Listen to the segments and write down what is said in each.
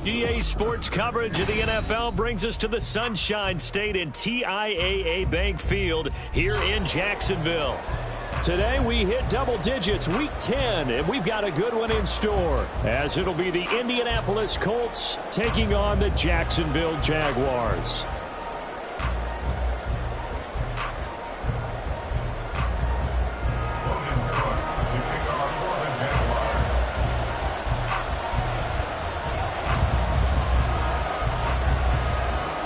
EA Sports coverage of the NFL brings us to the Sunshine State in TIAA Bank Field here in Jacksonville. Today we hit double digits, Week 10, and we've got a good one in store, as it'll be the Indianapolis Colts taking on the Jacksonville Jaguars.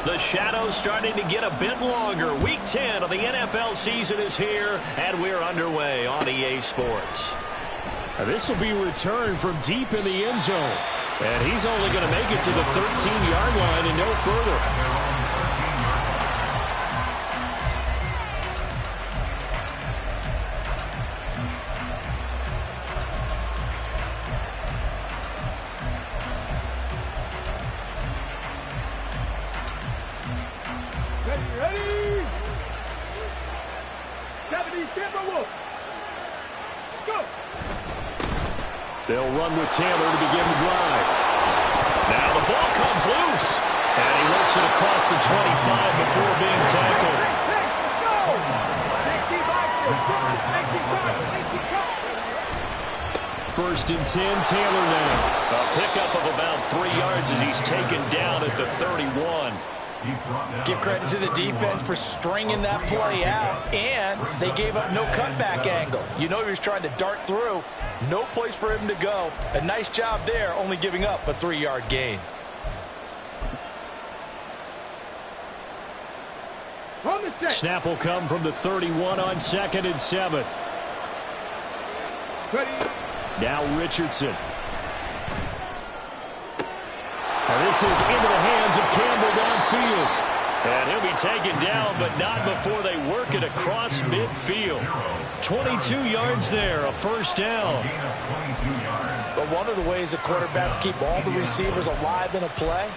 The shadow's starting to get a bit longer. Week 10 of the NFL season is here, and we're underway on EA Sports. This will be returned from deep in the end zone. And he's only going to make it to the 13-yard line and no further. They'll run with Taylor to begin the drive. Now the ball comes loose. And he works it across the 25 before being tackled. First and 10, Taylor now. A pickup of about 3 yards as he's taken down at the 31. Give credit to the defense for stringing that play out, and they gave up no cutback angle. You know he was trying to dart through. No place for him to go. A nice job there, only giving up a 3-yard gain. Snap will come from the 31 on 2nd and 7. Now Richardson. And this is into the hands of Campbell downfield. And he'll be taken down, but not before they work it across midfield. 22 yards there, a first down. But one of the ways the quarterbacks keep all the receivers alive in a play,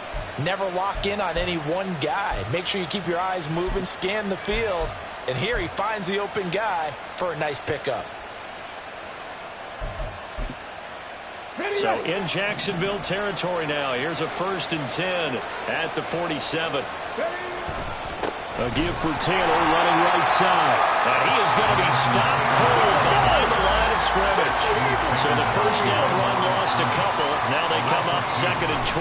never lock in on any one guy. Make sure you keep your eyes moving, scan the field. And here he finds the open guy for a nice pickup. So in Jacksonville territory now. Here's a 1st and 10 at the 47. A give for Taylor running right side. And he is going to be stopped cold behind the line of scrimmage. So the first down run lost a couple. Now they come up 2nd and 12.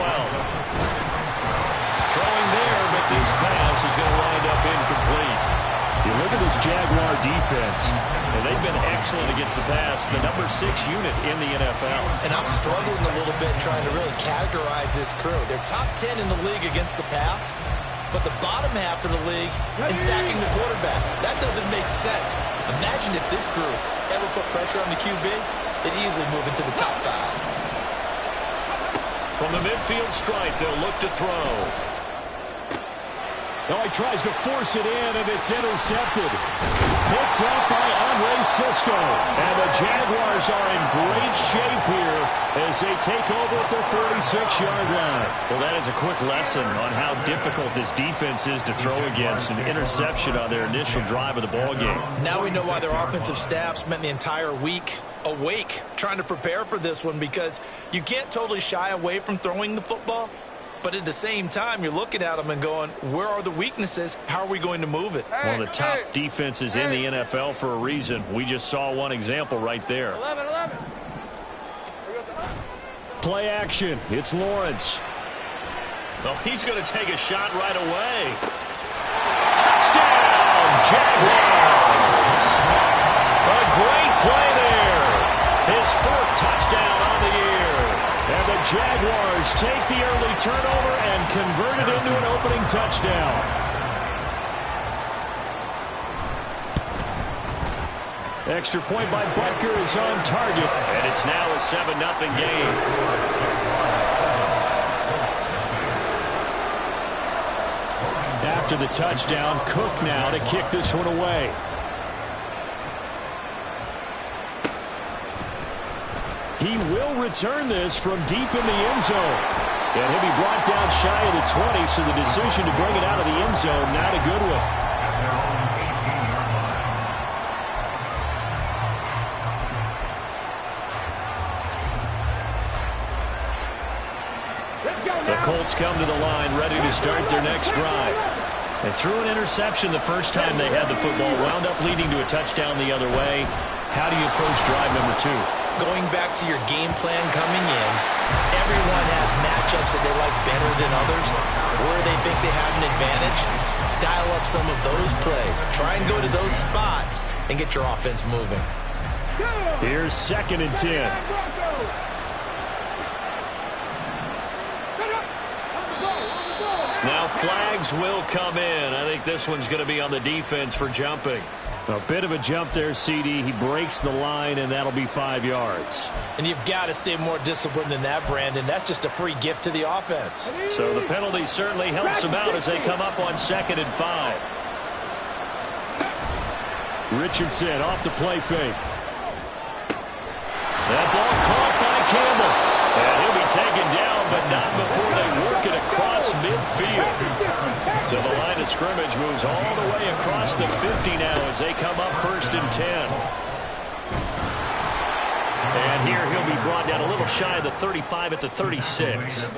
Throwing there, but this pass is going to wind up incomplete. You look at this Jaguar defense, and they've been excellent against the pass, the number 6 unit in the NFL. And I'm struggling a little bit trying to really categorize this crew. They're top 10 in the league against the pass, but the bottom half of the league in sacking the quarterback. That doesn't make sense. Imagine if this group ever put pressure on the QB, they'd easily move into the top 5. From the midfield stripe, they'll look to throw. Oh, he tries to force it in, and it's intercepted. Picked up by Andre Sisco. And the Jaguars are in great shape here as they take over at the 46-yard line. Well, that is a quick lesson on how difficult this defense is to throw against. An interception on their initial drive of the ballgame. Now we know why their offensive staff spent the entire week awake trying to prepare for this one, because you can't totally shy away from throwing the football. But at the same time, you're looking at them and going, where are the weaknesses? How are we going to move it? One of the top defenses in the NFL for a reason. We just saw one example right there. 11. Play action. It's Lawrence. Oh, he's going to take a shot right away. Touchdown, Jaguars. A great play there. His 4th touchdown on the year. And the Jaguars take the early turnover and convert it into an opening touchdown. Extra point by Butker is on target. And it's now a 7-0 game. After the touchdown, Cook now to kick this one away. He will return this from deep in the end zone. And he'll be brought down shy of the 20, so the decision to bring it out of the end zone, not a good one. come to the line, ready to start their next drive. They threw an interception the first time they had the football, wound up leading to a touchdown the other way. How do you approach drive number 2? Going back to your game plan coming in, everyone has matchups that they like better than others, where they think they have an advantage. Dial up some of those plays. Try and go to those spots and get your offense moving. Here's 2nd and 10. Now flags will come in. I think this one's going to be on the defense for jumping. A bit of a jump there, CD. He breaks the line, and that'll be 5 yards. And you've got to stay more disciplined than that, Brandon. That's just a free gift to the offense. So the penalty certainly helps them out as they come up on 2nd and 5. Richardson off the play fake. That ball caught by Campbell. And he'll be taken down, but not before they work it across midfield. So the line of scrimmage moves all the way across the 50 now as they come up 1st and 10. And here he'll be brought down a little shy of the 35 at the 36.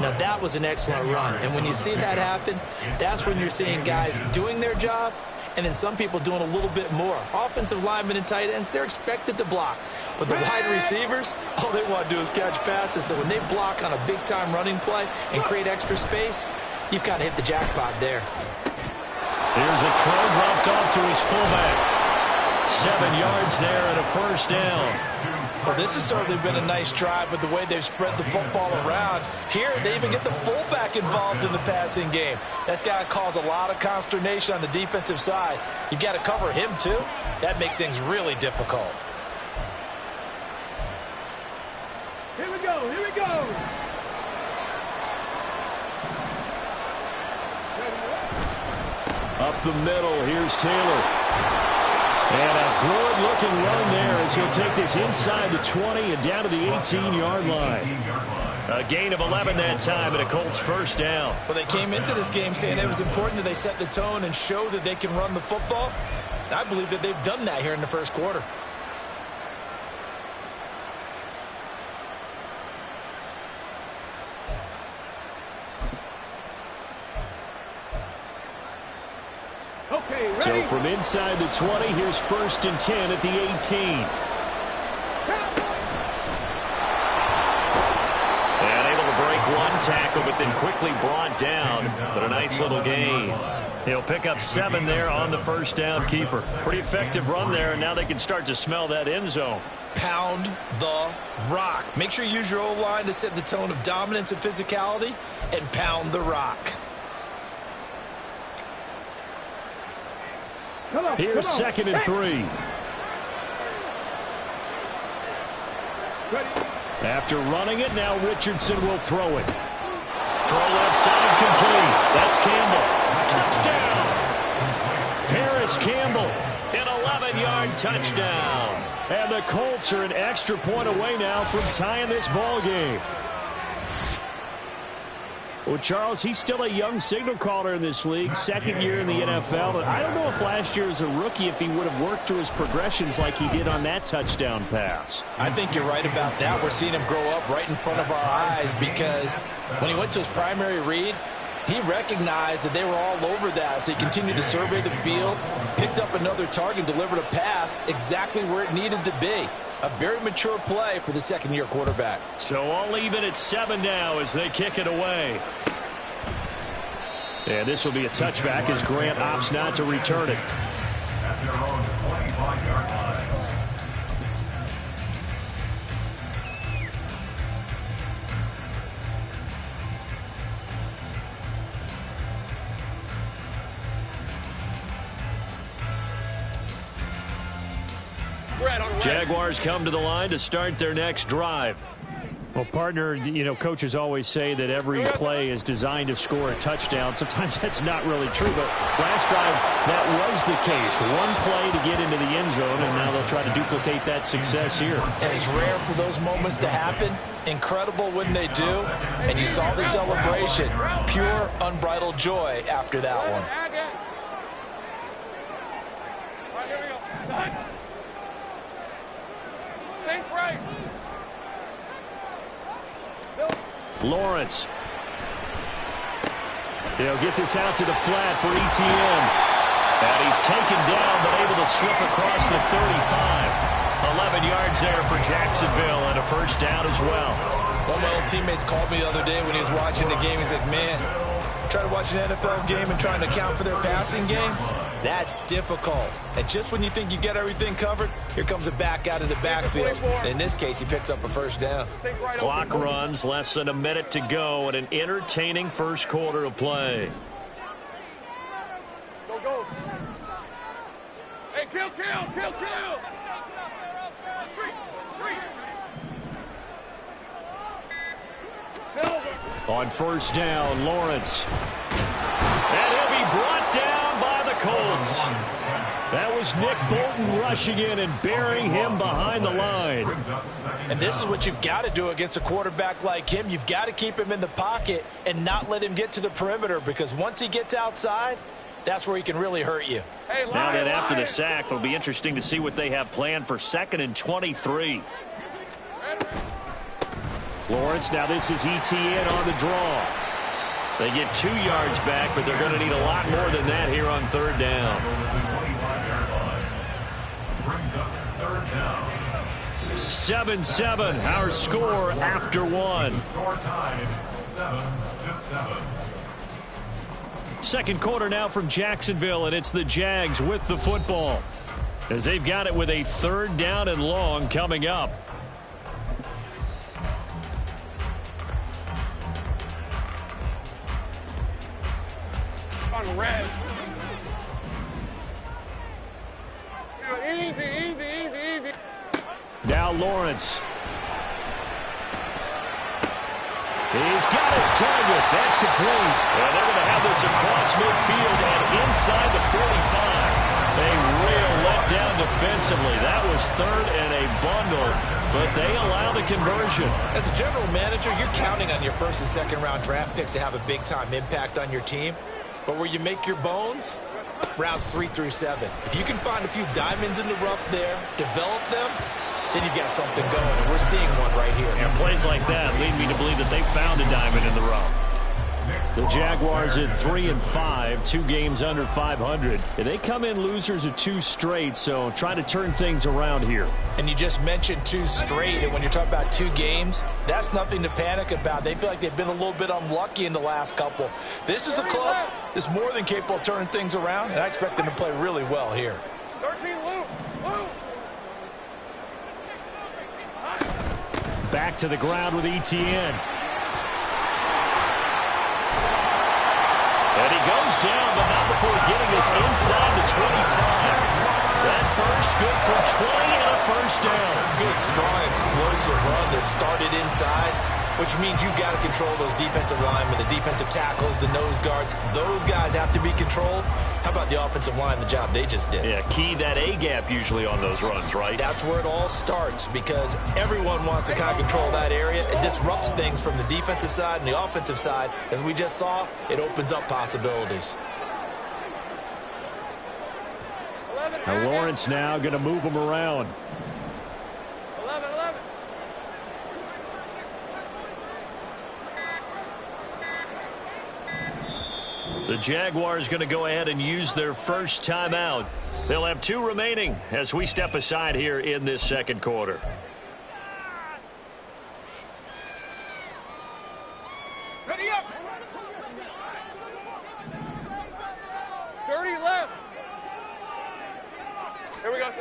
Now that was an excellent run. And when you see that happen, that's when you're seeing guys doing their job and then some people doing a little bit more. Offensive linemen and tight ends, they're expected to block. But the wide receivers, all they want to do is catch passes. So when they block on a big-time running play and create extra space, you've kind of hit the jackpot there. Here's a throw dropped off to his fullback. 7 yards there and a 1st down. Well, this has certainly been a nice drive with the way they've spread the football around. Here, they even get the fullback involved in the passing game. That's got to cause a lot of consternation on the defensive side. You've got to cover him, too. That makes things really difficult. Here we go, here we go. Up the middle, here's Taylor. And a good-looking run there as he'll take this inside the 20 and down to the 18-yard line. A gain of 11 that time and a Colts 1st down. Well, they came into this game saying it was important that they set the tone and show that they can run the football. And I believe that they've done that here in the 1st quarter. So from inside the 20, here's 1st and 10 at the 18. And able to break one tackle, but then quickly brought down. But a nice little gain. He'll pick up 7 there on the 1st down keeper. Pretty effective run there, and now they can start to smell that end zone. Pound the rock. Make sure you use your O-line to set the tone of dominance and physicality, and pound the rock. Here's 2nd and 3. After running it, now Richardson will throw it. Throw left side complete. That's Campbell. Touchdown! Paris Campbell, an 11-yard touchdown. And the Colts are an extra point away now from tying this ball game. Well, Charles, he's still a young signal caller in this league, 2nd year in the NFL. And I don't know if last year as a rookie, if he would have worked through his progressions like he did on that touchdown pass. I think you're right about that. We're seeing him grow up right in front of our eyes because when he went to his primary read, he recognized that they were all over that. So he continued to survey the field, picked up another target, delivered a pass exactly where it needed to be. A very mature play for the 2nd-year quarterback. So all even at 7 now as they kick it away. And this will be a touchback as Grant opts not to return it. At their own 25-yard line. Jaguars come to the line to start their next drive. Well, partner, you know, coaches always say that every play is designed to score a touchdown. Sometimes that's not really true, but last drive that was the case. One play to get into the end zone, and now they'll try to duplicate that success here. And it's rare for those moments to happen. Incredible when they do. And you saw the celebration. Pure, unbridled joy after that one. All right, here we go. Think right. Lawrence He'll get this out to the flat for ETN. And he's taken down, but able to slip across the 35. 11 yards there for Jacksonville and a first down as well. One of my old teammates called me the other day when he was watching the game. He's like, man, trying to watch an NFL game and trying to account for their passing game, that's difficult. And just when you think you get everything covered, here comes a back out of the backfield. And in this case, he picks up a first down. Clock runs, less than a minute to go, and an entertaining first quarter of play. Go. Hey, kill. On first down, Lawrence. And he'll be brought down by the Colts. That was Nick Bolton rushing in and burying him behind the line. And this is what you've got to do against a quarterback like him. You've got to keep him in the pocket and not let him get to the perimeter, because once he gets outside, that's where he can really hurt you. Now that after the sack, it'll be interesting to see what they have planned for 2nd and 23. Lawrence, now this is ETN on the draw. They get 2 yards back, but they're going to need a lot more than that here on third down. 7-7, our score after 1. Second quarter now from Jacksonville, and it's the Jags with the football, as they've got it with a 3rd down and long coming up. On red. Easy. Now Lawrence. He's got his target. That's complete. And they're going to have this across midfield and inside the 45. A real letdown defensively. That was 3rd and a bundle, but they allow the conversion. As a general manager, you're counting on your 1st and 2nd round draft picks to have a big-time impact on your team. But where you make your bones, rounds 3 through 7. If you can find a few diamonds in the rough there, develop them, then you got something going. And we're seeing one right here. And plays like that lead me to believe that they found a diamond in the rough. The Jaguars at 3-5, 2 games under 500. They come in losers of 2 straight, so trying to turn things around here. And you just mentioned 2 straight, and when you're talking about 2 games, that's nothing to panic about. They feel like they've been a little bit unlucky in the last couple. This is a club that's more than capable of turning things around, and I expect them to play really well here. 13, Lou. Back to the ground with ETN. And he goes down, but not before getting this inside the 25. That burst good for 20 and a first down. Good, strong, explosive run that started inside, which means you've got to control those defensive linemen, the defensive tackles, the nose guards. Those guys have to be controlled. How about the offensive line, the job they just did? Yeah, key that A-gap usually on those runs, right? That's where it all starts, because everyone wants to kind of control that area. It disrupts things from the defensive side and the offensive side. As we just saw, it opens up possibilities. Now Lawrence now going to move him around. 11. The Jaguars going to go ahead and use their first timeout. They'll have 2 remaining as we step aside here in this second quarter. Ready up. 30 left. Here we go.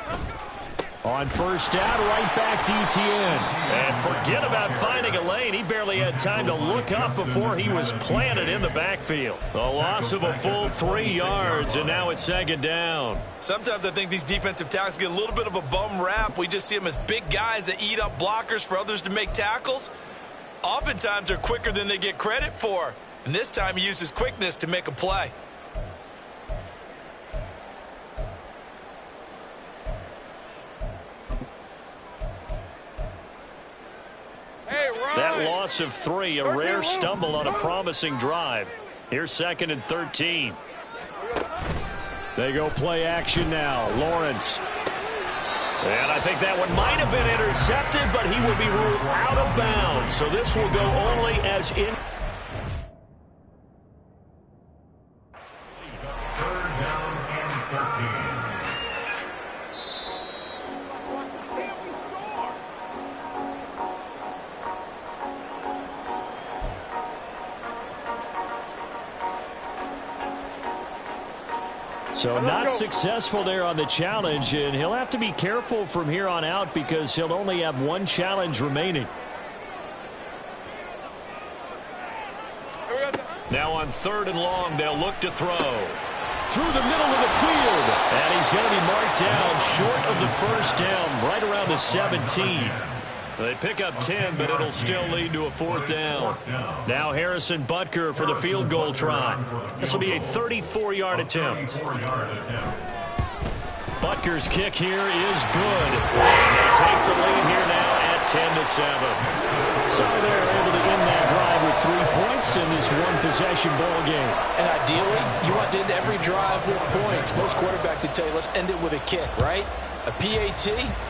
On first down, right back to ETN. And forget about finding a lane. He barely had time to look up before he was planted in the backfield. A loss of a full 3 yards, and now it's 2nd down. Sometimes I think these defensive tackles get a little bit of a bum rap. We just see them as big guys that eat up blockers for others to make tackles. Oftentimes they're quicker than they get credit for. And this time he uses quickness to make a play. That loss of 3, a rare stumble on a promising drive. Here's 2nd and 13. They go play action now. Lawrence. And I think that one might have been intercepted, but he will be ruled out of bounds. So this will go only as in. 13. So not successful there on the challenge, and he'll have to be careful from here on out because he'll only have one challenge remaining. Now on 3rd and long, they'll look to throw. Through the middle of the field. And he's going to be marked down short of the first down, right around the 17. They pick up 10, but it'll still lead to a 4th down. Now Harrison Butker for the field goal try. This will be a 34-yard attempt. Butker's kick here is good. And they take the lead here now at 10-7. So they're able to end that drive with 3 points in this one-possession ball game. And ideally, you want to end every drive with points. Most quarterbacks would tell you, let's end it with a kick, right? A PAT,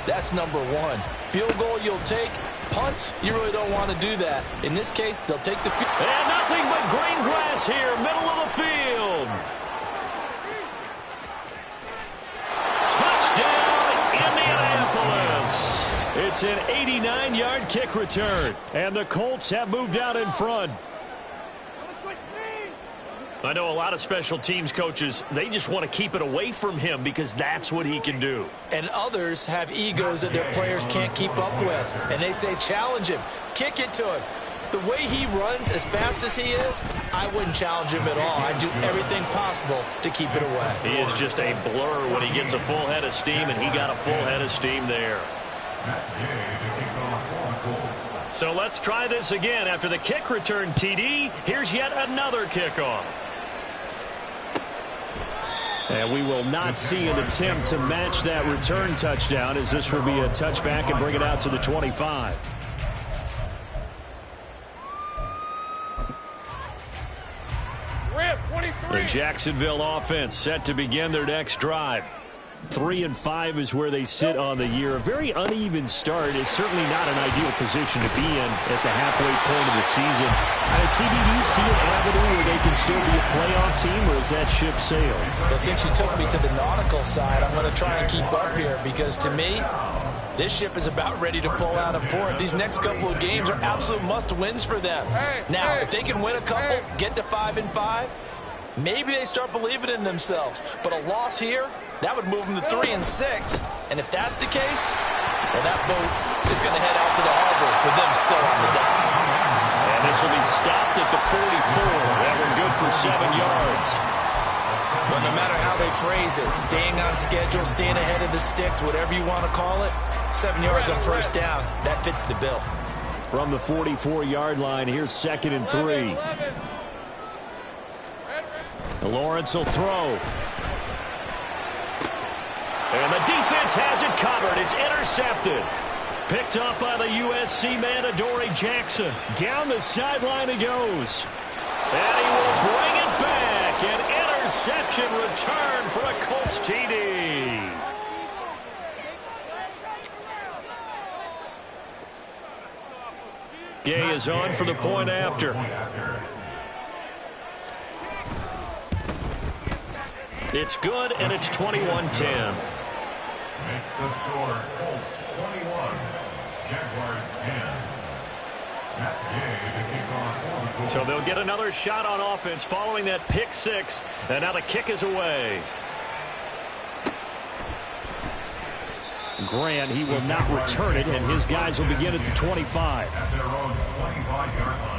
that's number 1. Field goal you'll take. Punts, you really don't want to do that. In this case, they'll take the field. And nothing but green grass here, middle of the field. Touchdown, Indianapolis. It's an 89-yard kick return, and the Colts have moved out in front. I know a lot of special teams coaches, they just want to keep it away from him because that's what he can do. And others have egos that their players can't keep up with. And they say, challenge him, kick it to him. The way he runs as fast as he is, I wouldn't challenge him at all. I'd do everything possible to keep it away. He is just a blur when he gets a full head of steam, and he got a full head of steam there. So let's try this again. After the kick return TD, here's yet another kickoff. And we will not see an attempt to match that return touchdown, as this will be a touchback and bring it out to the 25. The Jacksonville offense set to begin their next drive. 3-5 is where they sit on the year. A very uneven start is certainly not an ideal position to be in at the halfway point of the season. CD, do you see an avenue where they can still be a playoff team, or is that ship sailed? Well, since you took me to the nautical side, I'm going to try and keep up here because to me, this ship is about ready to pull out of port. These next couple of games are absolute must-wins for them. Now, if they can win a couple, get to 5-5, maybe they start believing in themselves. But a loss here, that would move them to 3-6. And if that's the case, well, that boat is going to head out to the harbor with them still on the dock. And this will be stopped at the 44. That one good for 7 yards. But no matter how they phrase it, staying on schedule, staying ahead of the sticks, whatever you want to call it, 7 yards on first down, that fits the bill. From the 44-yard line, here's 2nd and 3. Lawrence will throw. And the defense has it covered. It's intercepted. Picked up by the USC man, Adoree Jackson. Down the sideline he goes. And he will bring it back. An interception return for a Colts TD. Gay is on for the point after. It's good, and it's 21-10. Makes the score Colts 21, Jaguars 10. Matt Gay to kick off for the Colts. So they'll get another shot on offense following that pick six, and now the kick is away. Grant, he will not return it, and his guys will begin at the 25. At their own 25-yard line.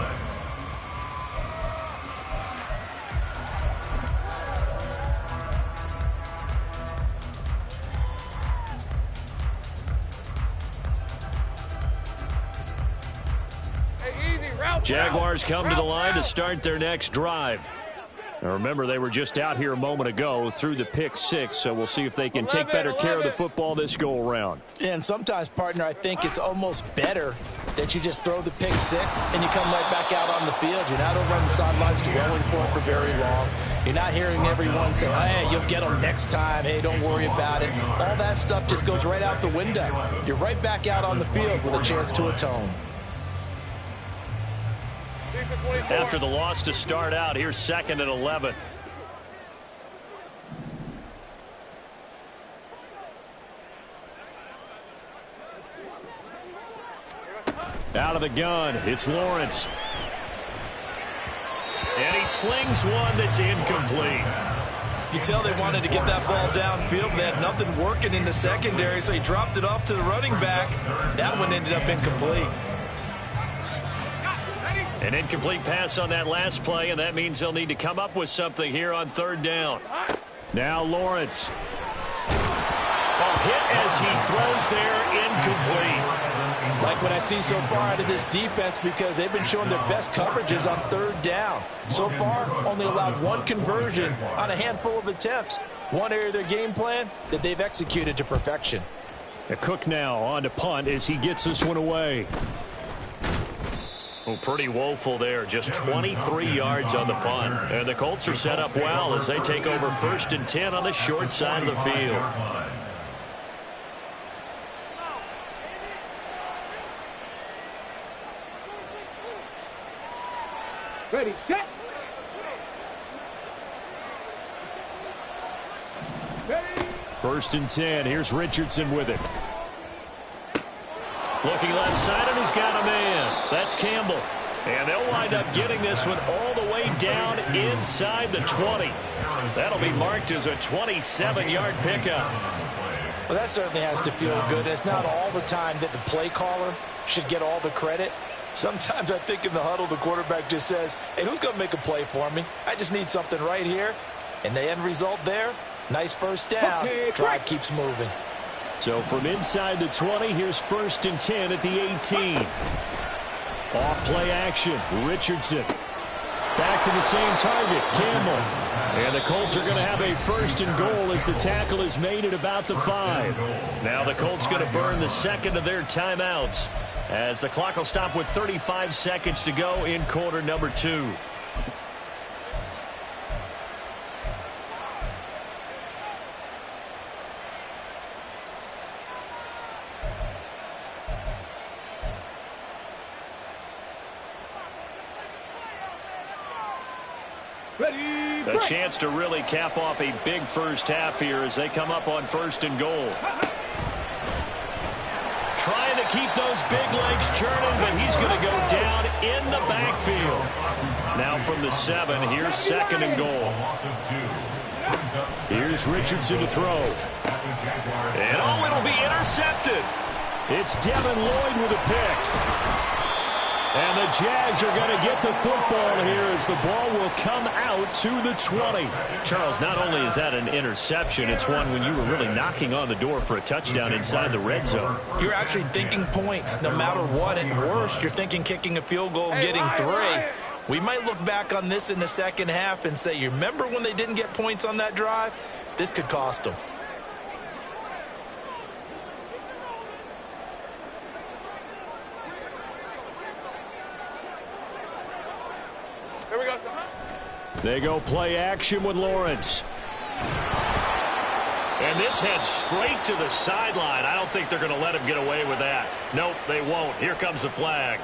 Jaguars come to the line to start their next drive. Now remember, they were just out here a moment ago through the pick six, so we'll see if they can take better care of the football this go-around. And sometimes, partner, I think it's almost better that you just throw the pick six and you come right back out on the field. You're not over on the sidelines dwelling for it for very long. You're not hearing everyone say, hey, you'll get them next time. Hey, don't worry about it. All that stuff just goes right out the window. You're right back out on the field with a chance to atone. After the loss to start out, here's 2nd and 11. Out of the gun, it's Lawrence. And he slings one that's incomplete. You can tell they wanted to get that ball downfield. They had nothing working in the secondary, so he dropped it off to the running back. That one ended up incomplete. An incomplete pass on that last play, and that means they'll need to come up with something here on third down. Now Lawrence. Hit as he throws there, incomplete. Like what I've seen so far out of this defense, because they've been showing their best coverages on third down. So far, only allowed one conversion on a handful of attempts. One area of their game plan that they've executed to perfection. Cook now on to punt as he gets this one away. Oh, pretty woeful there. Just 23 yards on the punt. And the Colts are set up well as they take over 1st and 10 on the short side of the field. Ready, set. Ready. 1st and 10. Here's Richardson with it. Looking left side, and he's got a man. That's Campbell. And they'll wind up getting this one all the way down inside the 20. That'll be marked as a 27-yard pickup. Well, that certainly has to feel good. It's not all the time that the play caller should get all the credit. Sometimes I think in the huddle, the quarterback just says, hey, who's going to make a play for me? I just need something right here. And the end result there, nice first down. Drive keeps moving. So from inside the 20, here's 1st and 10 at the 18. Off play action, Richardson. Back to the same target, Campbell. And the Colts are going to have a 1st and goal as the tackle is made at about the 5. Now the Colts going to burn the second of their timeouts, as the clock will stop with 35 seconds to go in quarter number 2. A chance to really cap off a big first half here as they come up on 1st and goal. Trying to keep those big legs churning, but he's going to go down in the backfield. Now from the 7, here's 2nd and goal. Here's Richardson to throw. And oh, it'll be intercepted. It's Devin Lloyd with a pick. And the Jags are going to get the football here as the ball will come out to the 20. Charles, not only is that an interception, it's one when you were really knocking on the door for a touchdown inside the red zone. You're actually thinking points no matter what. At worst, you're thinking kicking a field goal and getting 3. We might look back on this in the second half and say, you remember when they didn't get points on that drive? This could cost them. Here we go, son. They go play action with Lawrence. And this heads straight to the sideline. I don't think they're going to let him get away with that. Nope, they won't. Here comes the flag.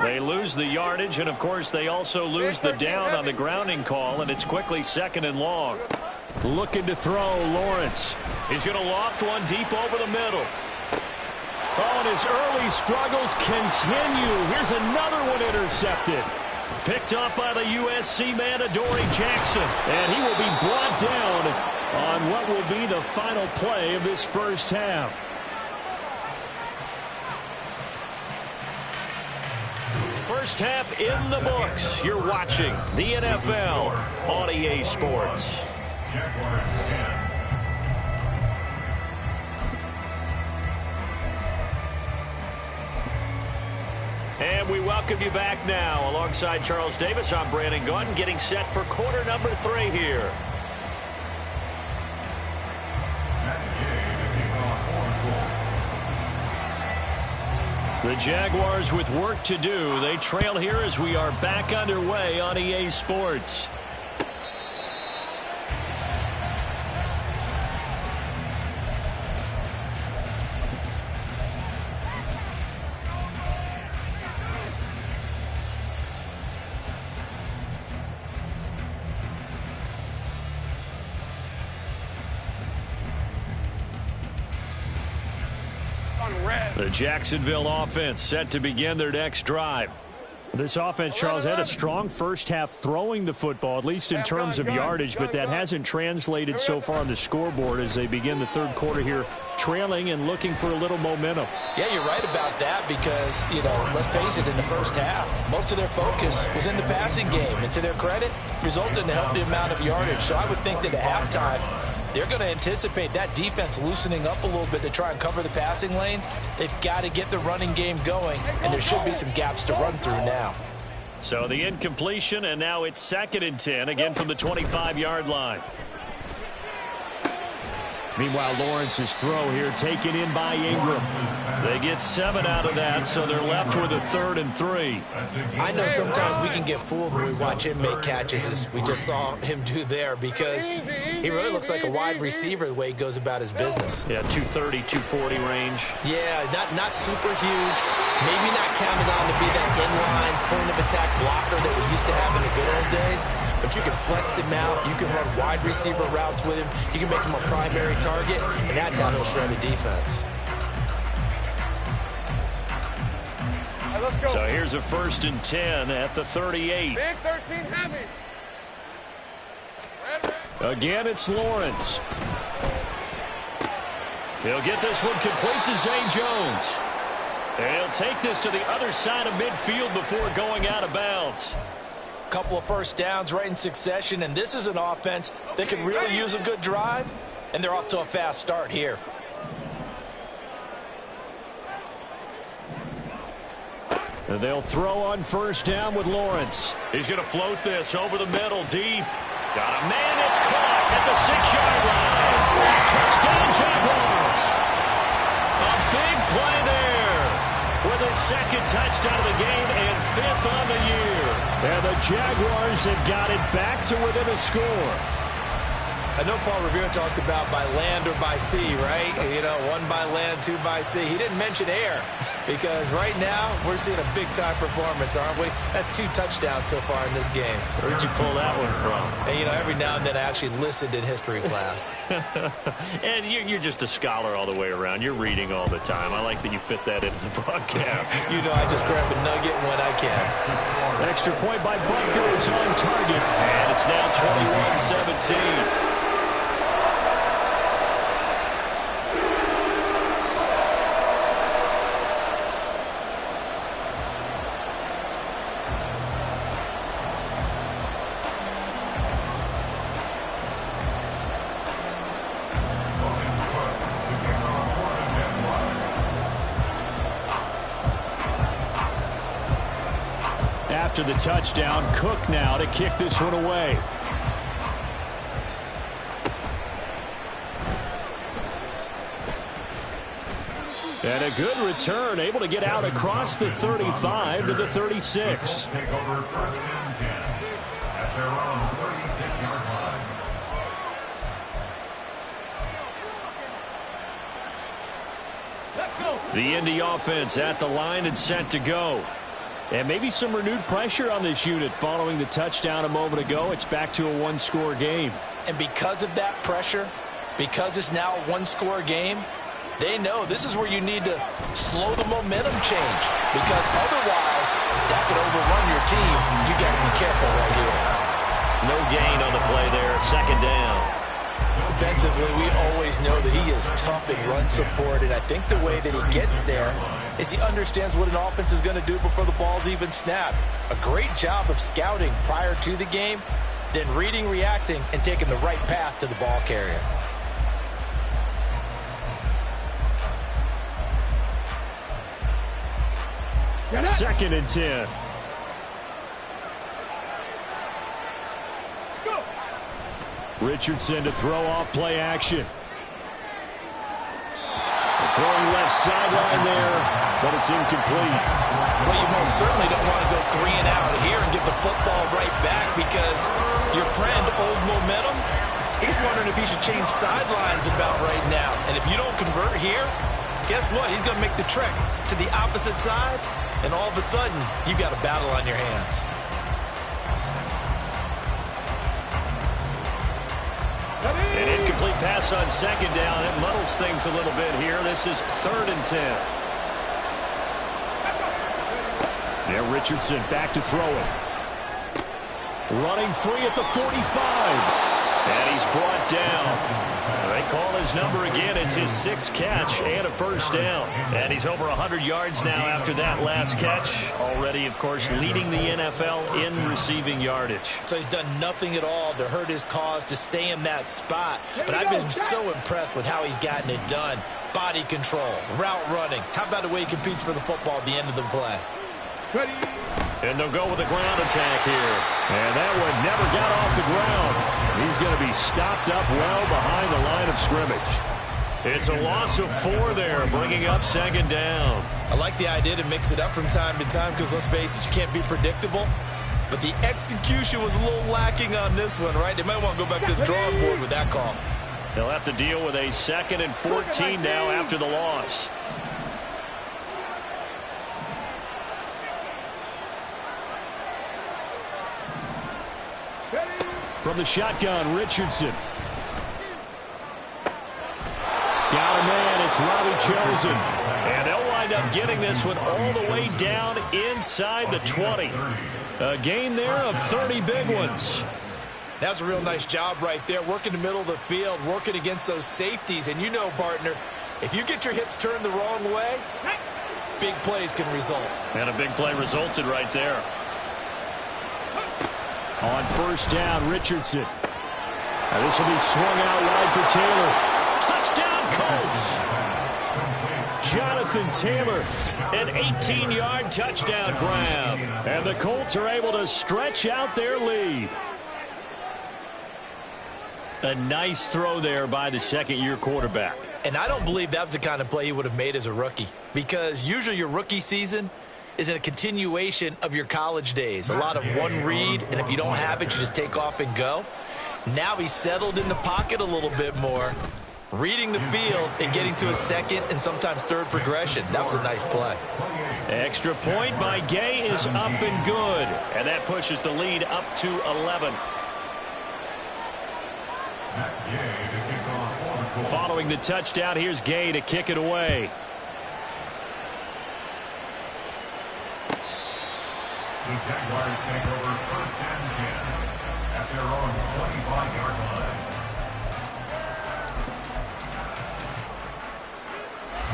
They lose the yardage, and of course they also lose the down on the grounding call, and it's quickly 2nd and long. Looking to throw, Lawrence. He's going to loft one deep over the middle. Oh, and his early struggles continue. Here's another one intercepted. Picked up by the USC man, Adoree Jackson, and he will be brought down on what will be the final play of this first half. First half in the books. You're watching the NFL on EA Sports. And we welcome you back now. Alongside Charles Davis, I'm Brandon Gaudin, getting set for quarter number 3 here. The Jaguars with work to do. They trail here as we are back underway on EA Sports. on red. The Jacksonville offense set to begin their next drive. This offense, Charles, had a strong first half throwing the football, at least in terms of yardage, but that hasn't translated so far on the scoreboard as they begin the third quarter here, trailing and looking for a little momentum. Yeah, you're right about that because, let's face it, in the first half, most of their focus was in the passing game. And to their credit, resulted in a healthy amount of yardage. So I would think that at halftime, they're going to anticipate that defense loosening up a little bit to try and cover the passing lanes. They've got to get the running game going, and there should be some gaps to run through now. So the incompletion, and now it's 2nd and 10, again from the 25-yard line. Meanwhile, Lawrence's throw here taken in by Ingram. They get 7 out of that, so they're left with a 3rd and 3. I know sometimes we can get fooled when we watch him make catches, as we just saw him do there, because he really looks like a wide receiver the way he goes about his business. Yeah, 230, 240 range. Yeah, not super huge. Maybe not counted on to be that inline point-of-attack blocker that we used to have in the good old days, but you can flex him out. You can run wide receiver routes with him. You can make him a primary target, and that's how he'll shred a defense. All right, let's go. So here's a 1st and 10 at the 38. Big 13 heavy. Red. Again, it's Lawrence. He'll get this one complete to Zay Jones. And he'll take this to the other side of midfield before going out of bounds. Couple of first downs right in succession, and this is an offense that could really use a good drive, and they're off to a fast start here. And they'll throw on 1st down with Lawrence. He's going to float this over the middle, deep. Got a man that's caught at the 6-yard line. Touchdown, Jaguars. A big play there with his 2nd touchdown of the game and 5th on the year. And the Jaguars have got it back to within a score. I know Paul Revere talked about by land or by sea, right? 1 by land, 2 by sea. He didn't mention air because right now we're seeing a big-time performance, aren't we? That's 2 touchdowns so far in this game. Where'd you pull that one from? And, every now and then I actually listened in history class. And you're just a scholar all the way around. You're reading all the time. I like that you fit that into the broadcast. I just grab a nugget when I can. Extra point by Butker is on target. And it's now 21-17. After the touchdown, Cook now to kick this one away. And a good return, able to get out across the 35 to the 36. Take over 1st and 10 at their own 36-yard line. Let's go. The Indy offense at the line and set to go. And maybe some renewed pressure on this unit following the touchdown a moment ago. It's back to a 1-score game. And because of that pressure, because it's now a 1-score game, they know this is where you need to slow the momentum change, because otherwise that could overrun your team. You got to be careful right here. No gain on the play there. 2nd down. Defensively, we always know that he is tough in run support, and I think the way that he gets there is he understands what an offense is going to do before the ball's even snapped. A great job of scouting prior to the game, then reading, reacting, and taking the right path to the ball carrier. Second and 10. Let's go. Richardson to throw off play action. Throwing left sideline there, but it's incomplete. Well, you most certainly don't want to go 3 and out here and give the football right back, because your friend, Old Momentum, he's wondering if he should change sidelines about right now. And if you don't convert here, guess what? He's going to make the trek to the opposite side, and all of a sudden, you've got a battle on your hands. An incomplete pass on second down. It muddles things a little bit here. This is 3rd and 10. Now Richardson back to throw it. Running free at the 45. And he's brought down. They call his number again. It's his 6th catch and a 1st down. And he's over 100 yards now after that last catch. Already, of course, leading the NFL in receiving yardage. So he's done nothing at all to hurt his cause, to stay in that spot. But I've been so impressed with how he's gotten it done. Body control, route running. How about the way he competes for the football at the end of the play? And they'll go with a ground attack here. And that one never got off the ground. He's going to be stopped up well behind the line of scrimmage. It's a loss of 4 there, bringing up 2nd down. I like the idea to mix it up from time to time because, let's face it, you can't be predictable. But the execution was a little lacking on this one, right? They might want to go back to the drawing board with that call. They'll have to deal with a 2nd and 14 now after the loss. From the shotgun, Richardson. Got a man, it's Robbie Chosen. And they'll wind up getting this one all the way down inside the 20. A gain there of 30 big ones. That's a real nice job right there, working the middle of the field, working against those safeties. And you know, partner, if you get your hips turned the wrong way, big plays can result. And a big play resulted right there. On 1st down, Richardson. Now this will be swung out wide for Taylor. Touchdown, Colts! Jonathan Taylor, an 18-yard touchdown grab. And the Colts are able to stretch out their lead. A nice throw there by the 2nd-year quarterback. And I don't believe that was the kind of play he would have made as a rookie. Because usually your rookie season is a continuation of your college days. A lot of one read, and if you don't have it, you just take off and go. Now he's settled in the pocket a little bit more, reading the field and getting to a 2nd and sometimes 3rd progression. That was a nice play. Extra point by Gay is up and good. And that pushes the lead up to 11. Following the touchdown, here's Gay to kick it away. The Jaguars take over 1st and 10 at their own 25-yard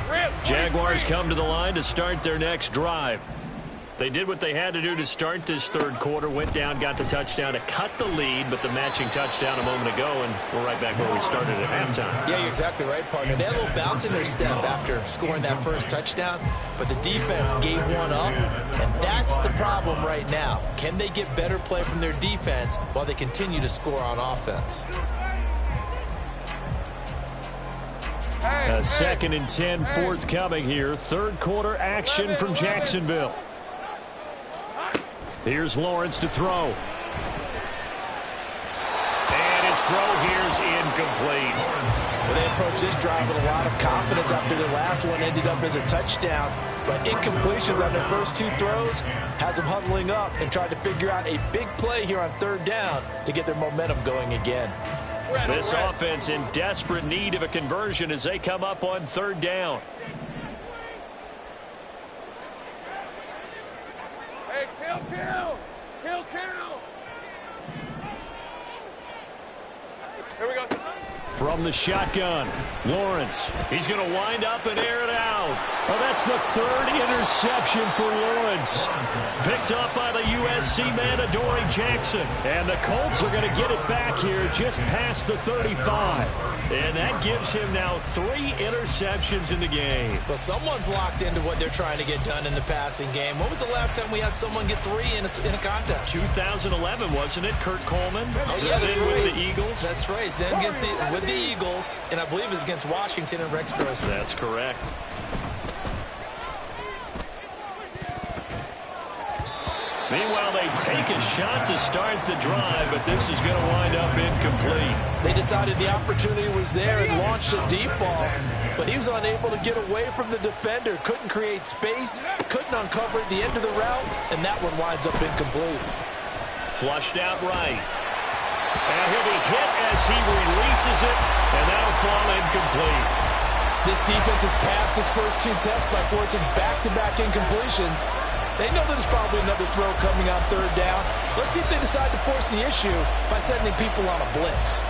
line. Jaguars come to the line to start their next drive. They did what they had to do to start this 3rd quarter, went down, got the touchdown to cut the lead, but the matching touchdown a moment ago, and we're right back where we started at halftime. Yeah, you're exactly right, partner. They had a little bounce in their step after scoring that 1st touchdown, but the defense gave one up, and that's the problem right now. Can they get better play from their defense while they continue to score on offense? A 2nd and 10 forthcoming here. 3rd quarter action from Jacksonville. Here's Lawrence to throw. And his throw here's incomplete. Well, they approached this drive with a lot of confidence after their last one ended up as a touchdown. But incompletions on their first 2 throws has them huddling up and trying to figure out a big play here on 3rd down to get their momentum going again. This offense in desperate need of a conversion as they come up on 3rd down. Hey, kill! Here we go. From the shotgun, Lawrence. He's going to wind up and air it out. Oh, that's the 3rd interception for Lawrence. Picked up by the USC man, Adoree Jackson. And the Colts are going to get it back here just past the 35. And that gives him now 3 interceptions in the game. Well, someone's locked into what they're trying to get done in the passing game. When was the last time we had someone get 3 in a contest? 2011, wasn't it? Kurt Coleman. Oh, yeah, that's right. With the Eagles. That's right. Then against with the Eagles, and I believe it's against Washington and Rex Grossman. That's correct. Meanwhile, they take a shot to start the drive, but this is going to wind up incomplete. They decided the opportunity was there and launched a deep ball, but he was unable to get away from the defender, couldn't create space, couldn't uncover at the end of the route, and that one winds up incomplete. Flushed out right. And he'll be hit as he releases it, and that'll fall incomplete. This defense has passed its first 2 tests by forcing back-to-back incompletions. They know there's probably another throw coming on 3rd down. Let's see if they decide to force the issue by sending people on a blitz.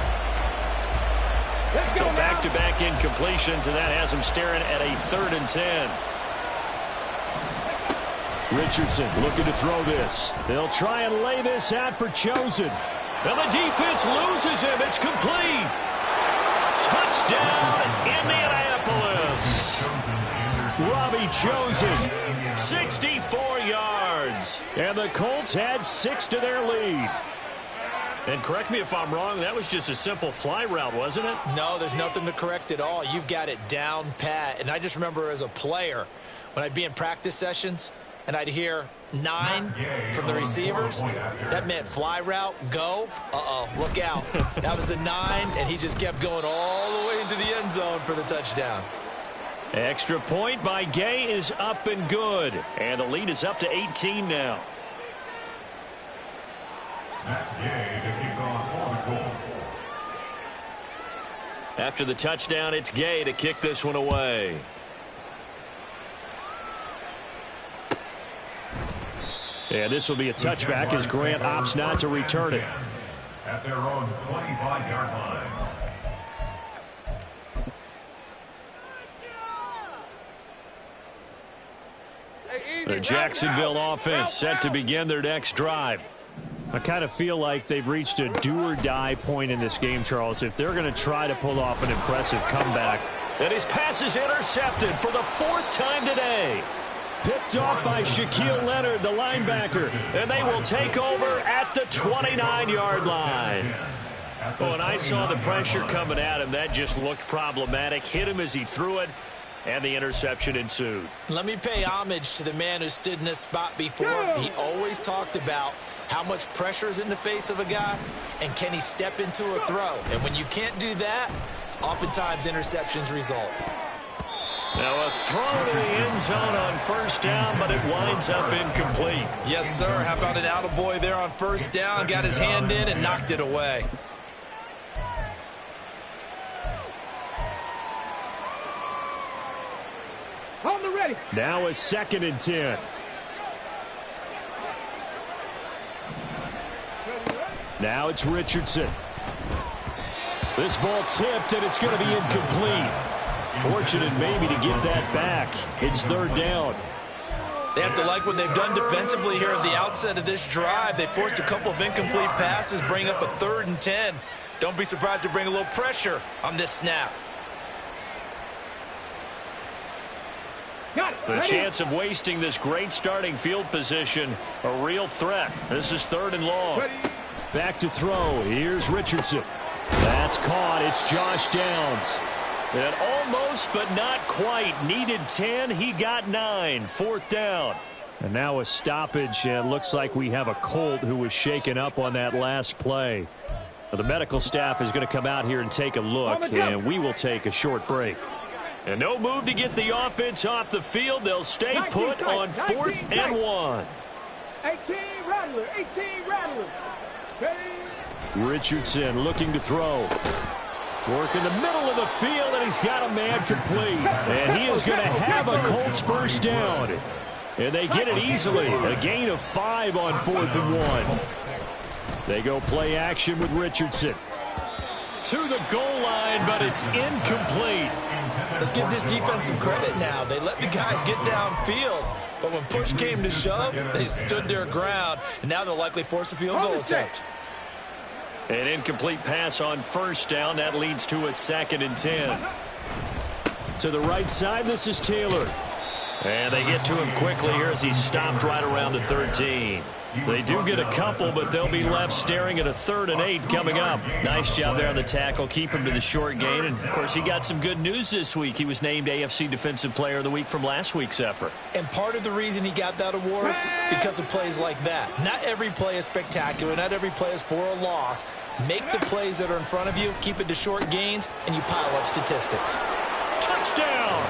So back-to-back incompletions, and that has them staring at a 3rd and 10. Richardson looking to throw this. They'll try and lay this out for Chosen. And the defense loses him. It's complete. Touchdown, Indianapolis. Robbie Chosen, 64 yards. And the Colts had 6 to their lead. And correct me if I'm wrong, that was just a simple fly route, wasn't it? No, there's nothing to correct at all. You've got it down pat. And I just remember as a player, when I'd be in practice sessions and I'd hear 9 from the receivers, that meant fly route, go. Uh-oh, look out. That was the 9, and he just kept going all the way into the end zone for the touchdown. Extra point by Gay is up and good. And the lead is up to 18 now. Matt Gay to kick off for the Colts. After the touchdown, it's Gay to kick this one away. And this will be a touchback as Grant opts not to return it. At their own 25-yard line. The Jacksonville offense set to begin their next drive. I kind of feel like they've reached a do-or-die point in this game, Charles, if they're going to try to pull off an impressive comeback. And his pass is intercepted for the 4th time today. Picked off by Shaquille Leonard, the linebacker. And they will take over at the 29-yard line. Oh, and I saw the pressure coming at him. That just looked problematic. Hit him as he threw it, and the interception ensued. Let me pay homage to the man who stood in this spot before. He always talked about how much pressure is in the face of a guy, and can he step into a throw. And when you can't do that, oftentimes interceptions result. Now a throw to the end zone on 1st down, but it winds up incomplete. Yes, sir. How about an attaboy there on 1st down? Got his hand in and knocked it away. Hold the ready. Now a 2nd and 10. Now it's Richardson. This ball tipped, and it's going to be incomplete. Fortunate maybe to get that back. It's 3rd down. They have to like what they've done defensively here at the outset of this drive. They forced a couple of incomplete passes, bring up a 3rd and 10. Don't be surprised to bring a little pressure on this snap. The chance of wasting this great starting field position, a real threat. This is 3rd and long. Back to throw. Here's Richardson. That's caught. It's Josh Downs. And almost, but not quite. Needed 10. He got 9. 4th down. And now a stoppage. And looks like we have a Colt who was shaken up on that last play. Now, the medical staff is going to come out here and take a look. And we will take a short break. And no move to get the offense off the field. They'll stay put on 4th and 1. 18 Rattler. 18 Rattler. Richardson looking to throw. Work in the middle of the field, and he's got a man complete. And he is going to have a Colts 1st down. And they get it easily. A gain of 5 on 4th and 1. They go play action with Richardson. To the goal line, but it's incomplete. Let's give this defense some credit now. They let the guys get downfield, but when push came to shove, they stood their ground, and now they'll likely force a field goal attempt. An incomplete pass on 1st down. That leads to a 2nd and 10. To the right side, this is Taylor. And they get to him quickly here as he's stopped right around the 13. They do get a couple, but they'll be left staring at a 3rd and 8 coming up. Nice job there on the tackle. Keep him to the short gain. And, of course, he got some good news this week. He was named AFC Defensive Player of the Week from last week's effort. And part of the reason he got that award, because of plays like that. Not every play is spectacular. Not every play is for a loss. Make the plays that are in front of you, keep it to short gains, and you pile up statistics. Touchdown!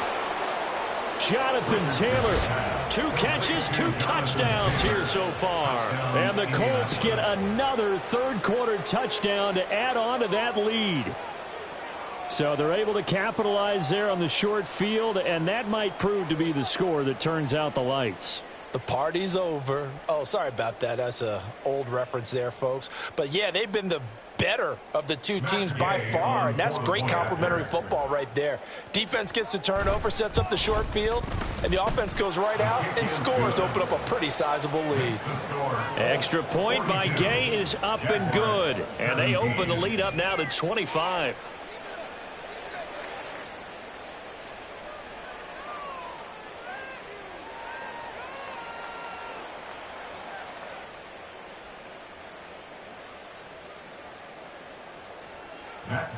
Jonathan Taylor, 2 catches, 2 touchdowns here so far. And the Colts get another third-quarter touchdown to add on to that lead. So they're able to capitalize there on the short field, and that might prove to be the score that turns out the lights. The party's over. Oh, sorry about that. That's an old reference there, folks. But, yeah, they've been the better of the two teams by far, and that's great complimentary football right there. Defense gets the turnover, sets up the short field, and the offense goes right out and scores to open up a pretty sizable lead. Extra point by Gay is up and good, and they open the lead up now to 25.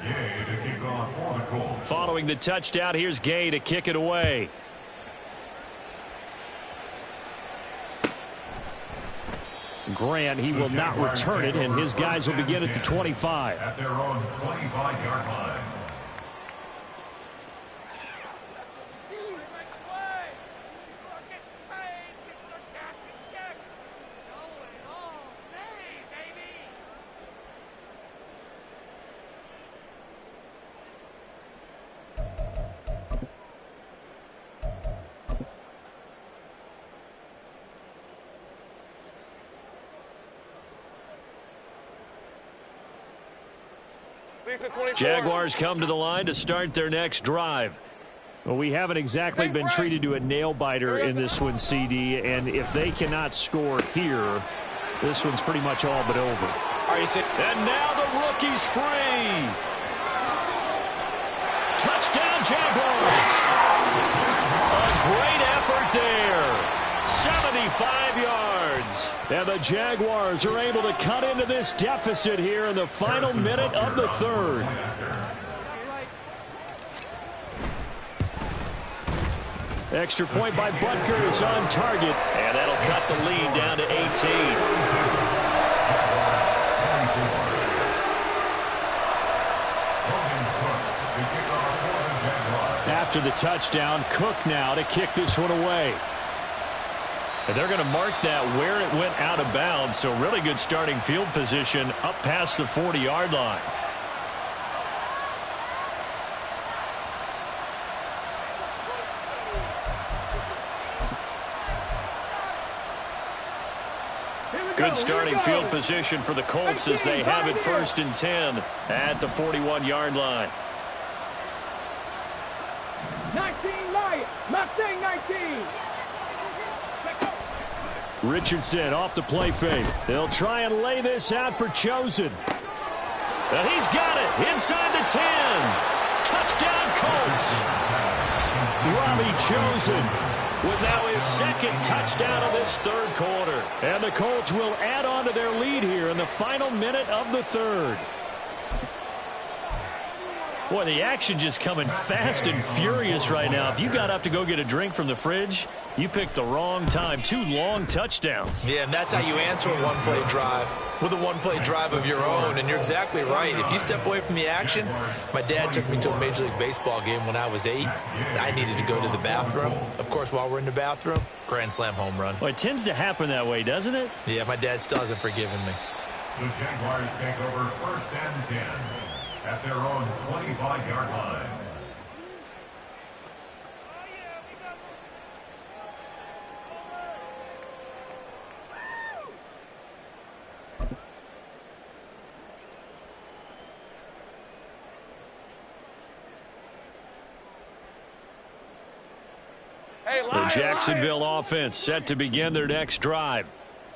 Gay to kick off for the Colts. Following the touchdown, here's Gay to kick it away. Grant, he will not return it, and his guys will begin at the 25. At their own 25-yard line. Jaguars come to the line to start their next drive. Well, we haven't exactly been treated to a nail-biter in this one, CD, and if they cannot score here, this one's pretty much all but over. And now the rookie's free. Touchdown, Jaguars! A great effort there. 75 yards. And the Jaguars are able to cut into this deficit here in the final minute of the third. Extra point by Butker is on target. And that'll cut the lead down to 18. After the touchdown, Cook now to kick this one away. And they're going to mark that where it went out of bounds, so really good starting field position up past the 40-yard line. Good starting field position for the Colts as they have it 1st and 10 at the 41-yard line. 19 Lions, Mustang 19. Richardson off the play fake. They'll try and lay this out for Chosen. And he's got it inside the 10. Touchdown, Colts. Robbie Chosen with now his 2nd touchdown of this third quarter. And the Colts will add on to their lead here in the final minute of the third. Boy, the action just coming fast and furious right now. If you got up to go get a drink from the fridge, you picked the wrong time. 2 long touchdowns. Yeah, and that's how you answer a one-play drive with a one-play drive of your own. And you're exactly right. If you step away from the action, my dad took me to a Major League Baseball game when I was 8. And I needed to go to the bathroom. Of course, while we're in the bathroom, grand slam home run. Well, it tends to happen that way, doesn't it? Yeah, my dad still hasn't forgiven me. The Jaguars take over 1st and 10 at their own 25-yard line. The Jacksonville offense set to begin their next drive.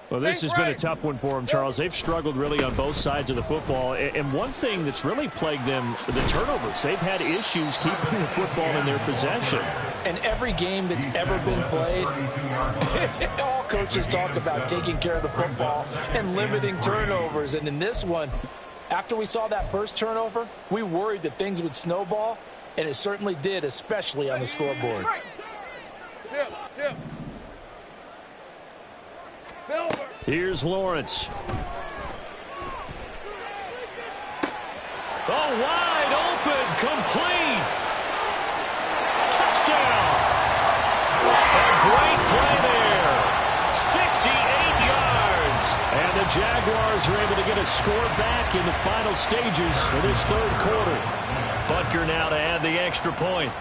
Well, this has been a tough one for them, Charles. They've struggled really on both sides of the football. And one thing that's really plagued them, the turnovers. They've had issues keeping the football in their possession. And every game that's ever been played, all coaches talk about taking care of the football and limiting turnovers. And in this one, after we saw that first turnover, we worried that things would snowball, and it certainly did, especially on the scoreboard. Here's Lawrence. Oh, wide open, complete. Touchdown. Jaguars are able to get a score back in the final stages of this third quarter. Butker now to add the extra point.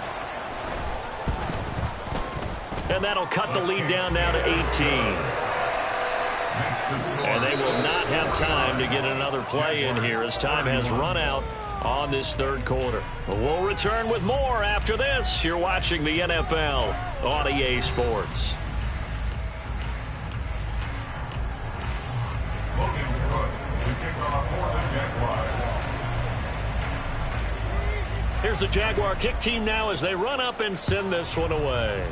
And that'll cut the lead down now to 18. And they will not have time to get another play in here as time has run out on this third quarter. We'll return with more after this. You're watching the NFL on EA Sports. Here's the Jaguar kick team now as they run up and send this one away.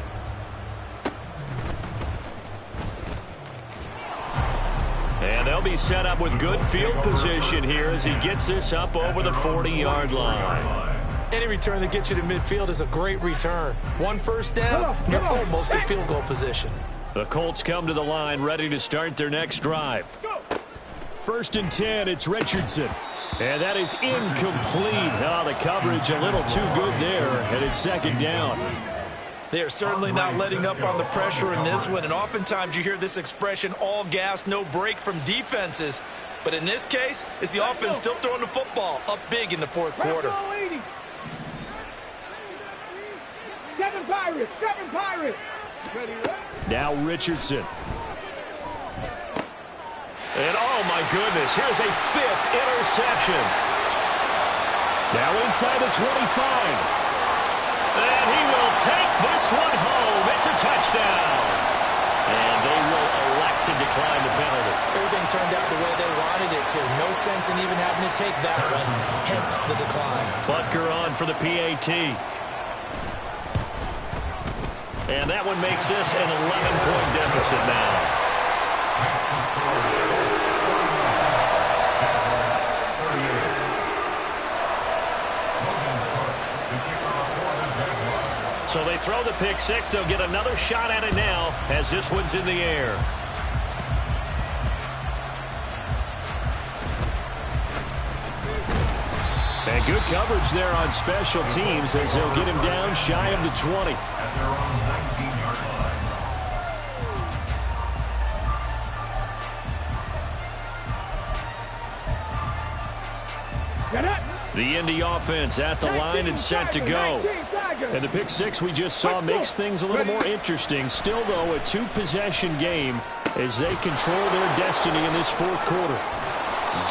And they'll be set up with good field position here as he gets this up over the 40-yard line. Any return that gets you to midfield is a great return. One first down, you're almost in field goal position. The Colts come to the line ready to start their next drive. 1st and 10, it's Richardson. And that is incomplete. Oh, the coverage a little too good there, and it's 2nd down. They are certainly not letting up on the pressure in this one, and oftentimes you hear this expression, all gas, no break from defenses. But in this case, it's the offense still throwing the football up big in the fourth quarter. 7 Pirates, 7 Pirates. Now Richardson. And oh my goodness, here's a 5th interception. Now inside the 25. And he will take this one home. It's a touchdown. And they will elect to decline the penalty. Everything turned out the way they wanted it to. No sense in even having to take that one, hence the decline. Butker on for the PAT. And that one makes this an 11-point deficit now. So they throw the pick six. They'll get another shot at it now as this one's in the air. And good coverage there on special teams as they'll get him down shy of the 20. At their own 19-yard line. The Indy offense at the line and set to go. And the pick six we just saw makes things a little more interesting. Still, though, a two-possession game as they control their destiny in this fourth quarter.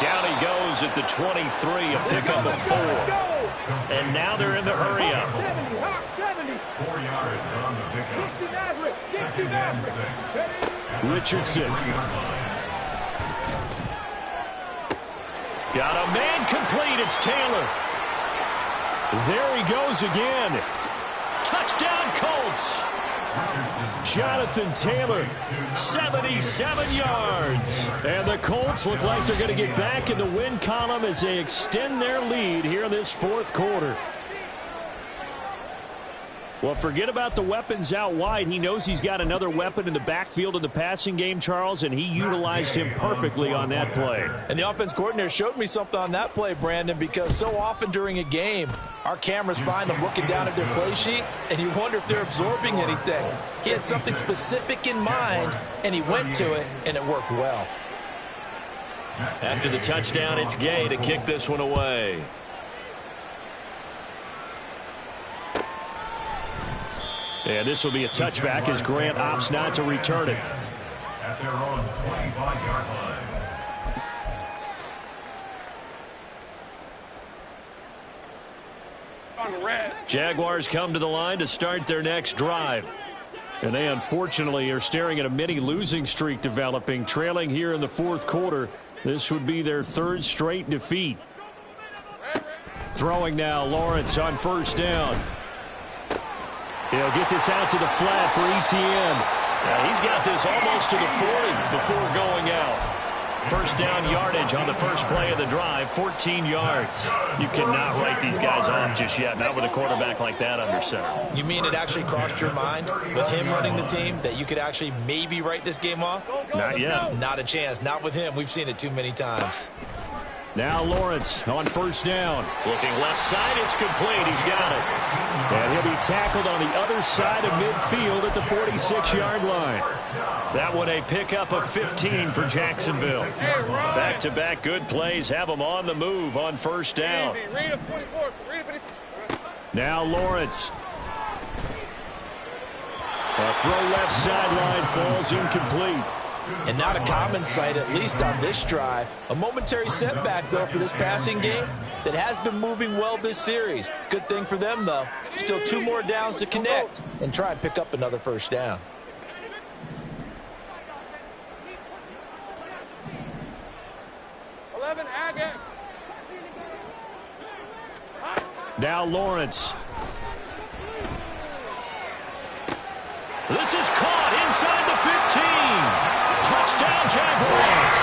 Down he goes at the 23, a pickup of 4. And now they're in the hurry-up. 4 yards on the pickup. 2nd and 6. Richardson. Got a man complete. It's Taylor. There he goes again. Touchdown, Colts. Jonathan Taylor, 77 yards. And the Colts look like they're going to get back in the win column as they extend their lead here in this fourth quarter. Well, forget about the weapons out wide. He knows he's got another weapon in the backfield in the passing game, Charles, and he utilized him perfectly on that play. And the offense coordinator showed me something on that play, Brandon, because so often during a game, our cameras find them looking down at their play sheets, and you wonder if they're absorbing anything. He had something specific in mind, and he went to it, and it worked well. After the touchdown, it's Gay to kick this one away. And this will be a touchback as Grant opts not to return it. At their own 25-yard line. Jaguars come to the line to start their next drive. And they unfortunately are staring at a mini losing streak developing, trailing here in the fourth quarter. This would be their 3rd straight defeat. Throwing now, Lawrence on 1st down. He'll get this out to the flat for Etienne. Now he's got this almost to the 40 before going out. 1st down yardage on the first play of the drive, 14 yards. You cannot write these guys off just yet, not with a quarterback like that under center. You mean it actually crossed your mind with him running the team that you could actually maybe write this game off? Not yet. Not a chance. Not with him. We've seen it too many times. Now Lawrence on 1st down. Looking left side, it's complete. He's got it. And he'll be tackled on the other side of midfield at the 46-yard line. That one a pickup of 15 for Jacksonville. Back-to-back good plays have them on the move on first down. Now Lawrence. A throw left sideline falls incomplete. And not a common sight, at least on this drive. A momentary setback, though, for this passing game that has been moving well this series. Good thing for them, though. Still 2 more downs to connect and try and pick up another first down. Now Lawrence. This is caught inside the 15. Touchdown, Jaguars.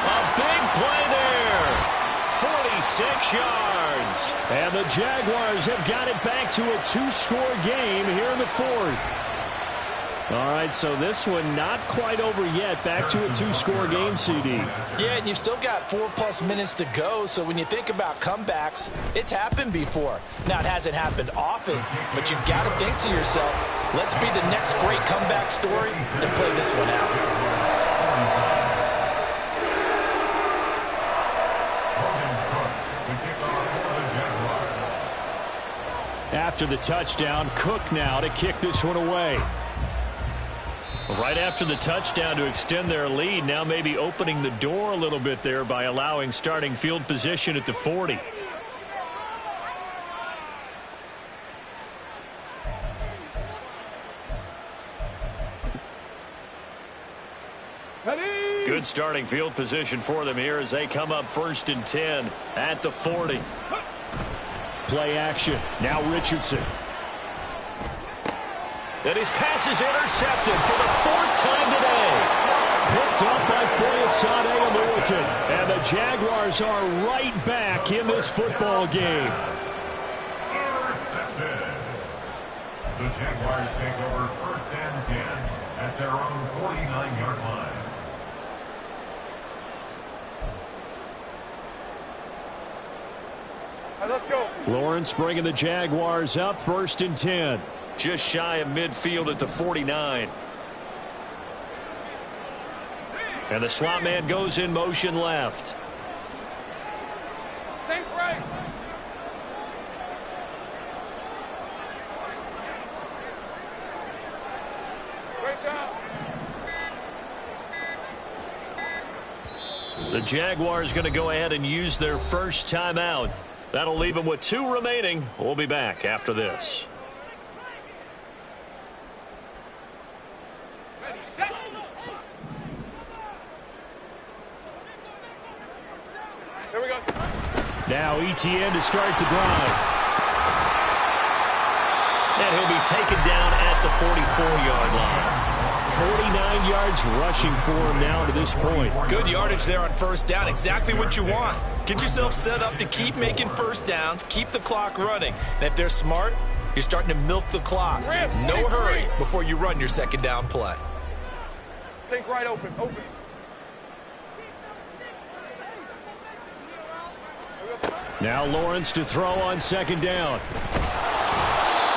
A big play there. 46 yards. And the Jaguars have got it back to a 2-score game here in the 4th. All right, so this one not quite over yet. Back to a 2-score game, CD. Yeah, and you've still got 4+ minutes to go, so when you think about comebacks, it's happened before. Now, it hasn't happened often, but you've got to think to yourself, let's be the next great comeback story and play this one out. After the touchdown, Cook now to kick this one away. Right after the touchdown to extend their lead, now maybe opening the door a little bit there by allowing starting field position at the 40. Good starting field position for them here as they come up 1st and 10 at the 40. Play action. Now Richardson. And his pass is intercepted for the 4th time today. Picked up by Foyesade American. And the Jaguars are right back in this football game. Intercepted. The Jaguars take over 1st and 10 at their own 49-yard line. Let's go. Lawrence bringing the Jaguars up 1st and 10. Just shy of midfield at the 49. And the slot man goes in motion left. Sink right. Great job. The Jaguars going to go ahead and use their first timeout. That'll leave them with 2 remaining. We'll be back after this. Here we go. Now ETN to start the drive. And he'll be taken down at the 44-yard line. 49 yards rushing for him now to this point. Good yardage there on first down. Exactly what you want. Get yourself set up to keep making first downs, keep the clock running. And if they're smart, you're starting to milk the clock. No hurry before you run your second down play. Think right open. Now Lawrence to throw on second down.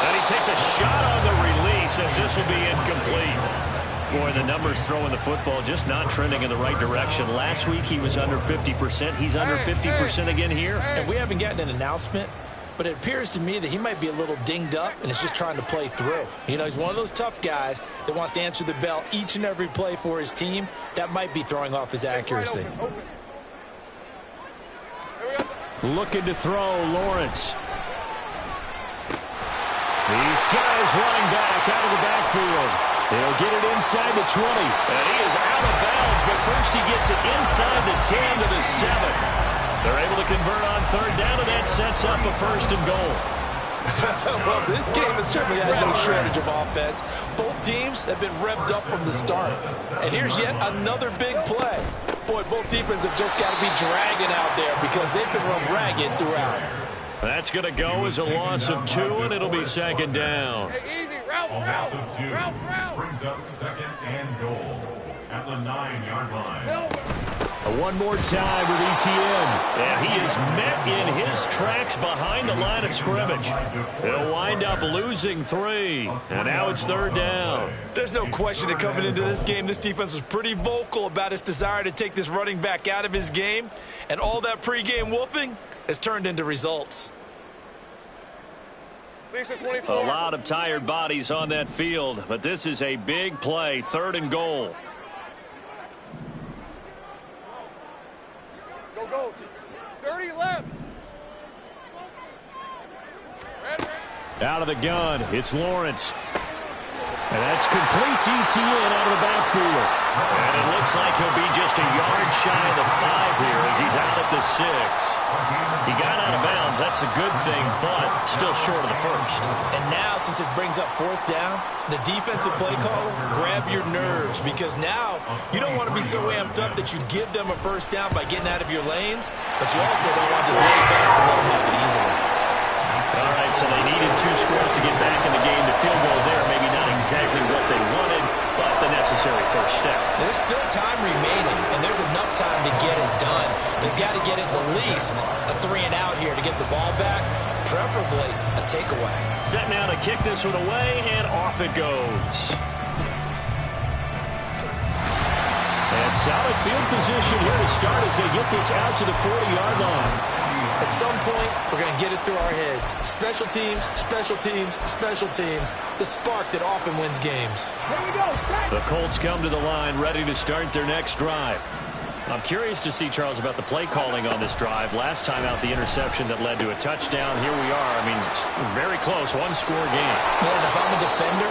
And he takes a shot on the release as this will be incomplete. Boy, the numbers throwing the football just not trending in the right direction. Last week he was under 50%. He's under 50% again here. And we haven't gotten an announcement, but it appears to me that he might be a little dinged up and is just trying to play through. You know, he's one of those tough guys that wants to answer the bell each and every play for his team. That might be throwing off his accuracy. Looking to throw, Lawrence. These guys running back out of the backfield. He'll get it inside the 20. And he is out of bounds, but first he gets it inside the 10 to the 7. They're able to convert on third down, and that sets up a 1st and goal. Well, this game has certainly had no shortage of offense. Both teams have been revved up from the start. And here's yet another big play. Boy, both defenses have just got to be dragging out there because they've been run ragged throughout. That's going to go as a loss of 2, and it'll be second down. Hey, easy. Route. Of 2 brings up 2nd and goal at the 9-yard line. One more time with ETN. And he is met in his tracks behind the line of scrimmage. He'll wind up losing 3. And now it's 3rd down. There's no question that coming into this game, this defense was pretty vocal about its desire to take this running back out of his game. And all that pregame wolfing has turned into results. A lot of tired bodies on that field, but this is a big play, 3rd and goal. Go. 30 left. Out of the gun, it's Lawrence. And that's complete to ETN out of the backfield. And it looks like he'll be just a yard shy of the 5 here as he's out at the 6. He got out of bounds. That's a good thing, but still short of the 1st. And now, since this brings up 4th down, the defensive play caller, grab your nerves, because now you don't want to be so amped up that you give them a 1st down by getting out of your lanes, but you also don't want to just lay back and let them have it easily. All right, so they needed 2 scores to get back in the game. The field goal there, maybe not exactly what they wanted, but the necessary first step. There's still time remaining, and there's enough time to get it done. They've got to get at the least a 3-and-out here to get the ball back, preferably a takeaway. Set now to kick this one away, and off it goes. And solid field position here to start as they get this out to the 40-yard line. At some point, we're going to get it through our heads. Special teams, special teams, special teams. The spark that often wins games. The Colts come to the line ready to start their next drive. I'm curious to see, Charles, about the play calling on this drive. Last time out, the interception that led to a touchdown. Here we are. I mean, very close, 1-score game. Man, if I'm a defender,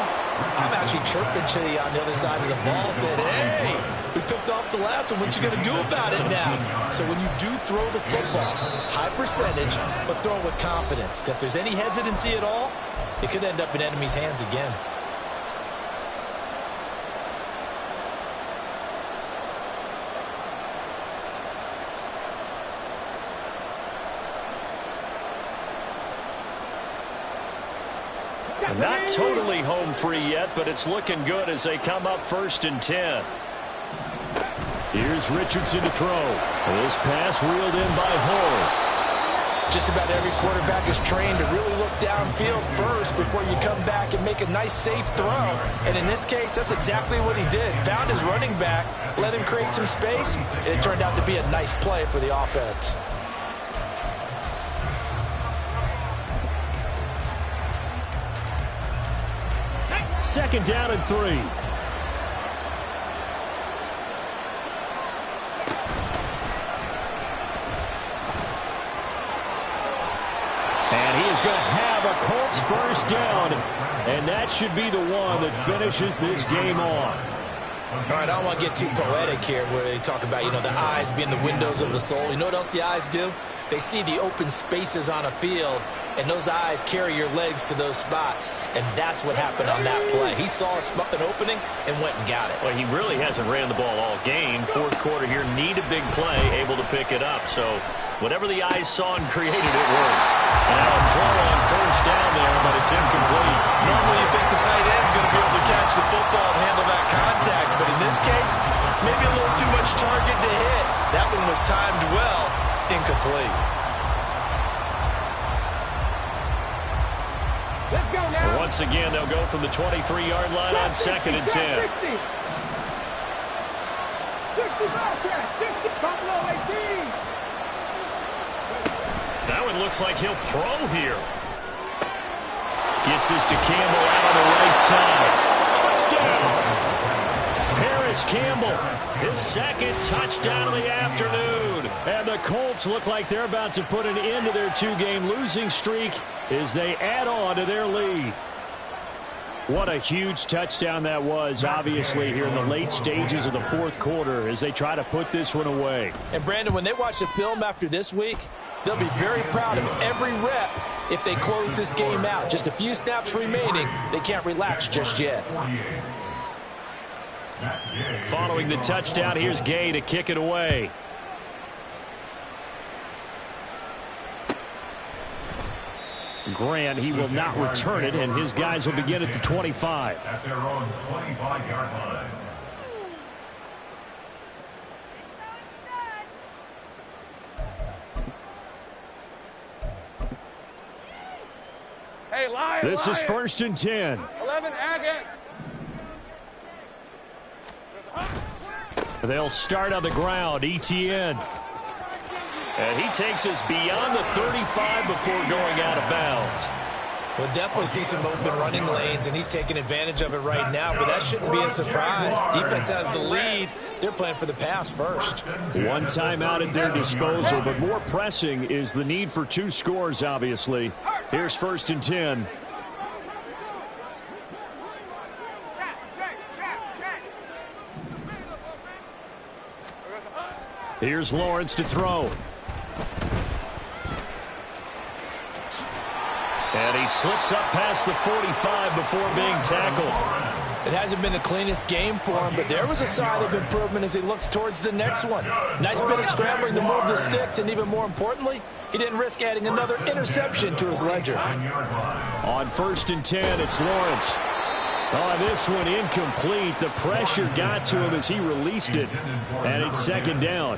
I'm actually chirping to you on the other side of the ball, saying, hey, we picked off the last one. What you going to do about it now? So when you do throw the football, high percentage, but throw it with confidence. If there's any hesitancy at all, it could end up in enemy's hands again. Not totally home free yet, but it's looking good as they come up 1st and 10. Here's Richardson to throw. This pass reeled in by Hull. Just about every quarterback is trained to really look downfield first before you come back and make a nice, safe throw. And in this case, that's exactly what he did. Found his running back, let him create some space. It turned out to be a nice play for the offense. Second down and 3. And he is going to have a Colts 1st down. And that should be the one that finishes this game off. All right, I don't want to get too poetic here where they talk about, the eyes being the windows of the soul. You know what else the eyes do? They see the open spaces on a field, and those eyes carry your legs to those spots, and that's what happened on that play. He saw an opening and went and got it. Well, he really hasn't ran the ball all game. 4th quarter here, need a big play, able to pick it up. So whatever the eyes saw and created, it worked. Now a throw on 1st down there, but it's incomplete. Normally you think the tight end's going to be able to catch the football and handle that contact, but in this case, maybe a little too much target to hit. That one was timed well, incomplete. Let's go now. Once again, they'll go from the 23-yard line on 2nd and 10. 60. 60, top low, 18. That one looks like he'll throw here. Gets this to Campbell out on the right side. Touchdown! Paris Campbell, his 2nd touchdown of the afternoon. And the Colts look like they're about to put an end to their 2-game losing streak as they add on to their lead. What a huge touchdown that was, obviously, here in the late stages of the 4th quarter as they try to put this one away. And, Brandon, when they watch the film after this week, they'll be very proud of every rep if they close this game out. Just a few snaps remaining. They can't relax just yet. Following the touchdown, here's Gay to kick it away. Grant, he will not return it, and his guys will begin at the 25. At their own 25-yard line. This is 1st and 10. 11 Agate. They'll start on the ground. ETN. And he takes us beyond the 35 before going out of bounds. We'll definitely see some open running lanes, and he's taking advantage of it right now, but that shouldn't be a surprise. Defense has the lead. They're playing for the pass first. One timeout at their disposal, but more pressing is the need for 2 scores, obviously. Here's 1st and 10. Here's Lawrence to throw. And he slips up past the 45 before being tackled. It hasn't been the cleanest game for him, but there was a sign of improvement as he looks towards the next one. Nice bit of scrambling to move the sticks, and even more importantly, he didn't risk adding another interception to his ledger. On 1st and 10, it's Lawrence. Oh, this one incomplete. The pressure got to him as he released it, and it's 2nd down.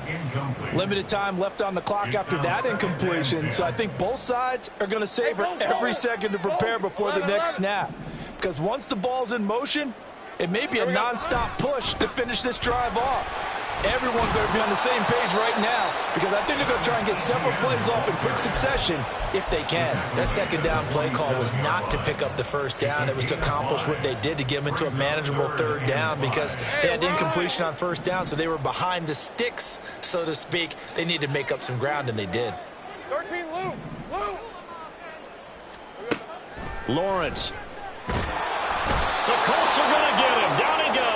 Limited time left on the clock after that incompletion, so I think both sides are going to savor every second to prepare before the next snap. Because once the ball's in motion, it may be a nonstop push to finish this drive off. Everyone's going to be on the same page right now because I think they're going to try and get several plays off in quick succession if they can. That 2nd down play call was not to pick up the 1st down. It was to accomplish what they did to get them into a manageable 3rd down because they had incompletion on 1st down, so they were behind the sticks, so to speak. They needed to make up some ground, and they did. 13 Lou. Lawrence. The Colts are going to get him. Down he goes.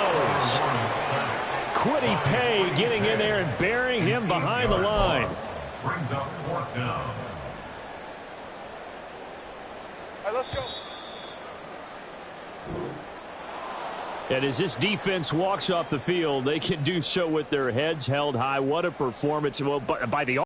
Quiddy Pay getting in there and burying him behind the line. Brings up 4th down. All right, let's go. And as this defense walks off the field, they can do so with their heads held high. What a performance by the